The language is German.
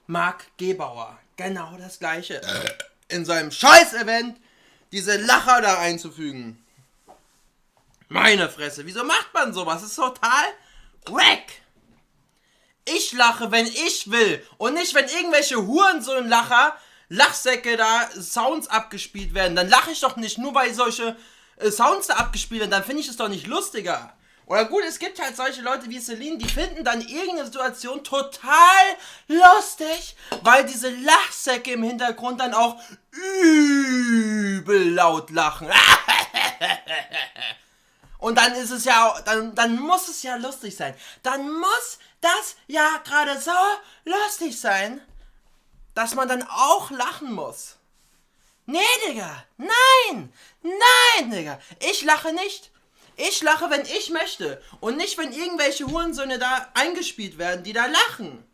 Marc Gebauer genau das gleiche. In seinem Scheiß-Event diese Lacher da einzufügen. Meine Fresse, wieso macht man sowas? Das ist total wack. Ich lache, wenn ich will. Und nicht, wenn irgendwelche Hurensohn-Lacher, Lachsäcke da, Sounds abgespielt werden. Dann lache ich doch nicht, nur weil solche Sounds da abgespielt werden. Dann finde ich es doch nicht lustiger. Oder gut, es gibt halt solche Leute wie Celine, die finden dann irgendeine Situation total lustig, weil diese Lachsäcke im Hintergrund dann auch übel laut lachen. Und dann ist es ja, dann muss es ja lustig sein. Dann muss das ja gerade so lustig sein, dass man dann auch lachen muss. Nee, Digga. Nein. Nein, Digga. Ich lache nicht. Ich lache, wenn ich möchte. Und nicht, wenn irgendwelche Hurensöhne da eingespielt werden, die da lachen.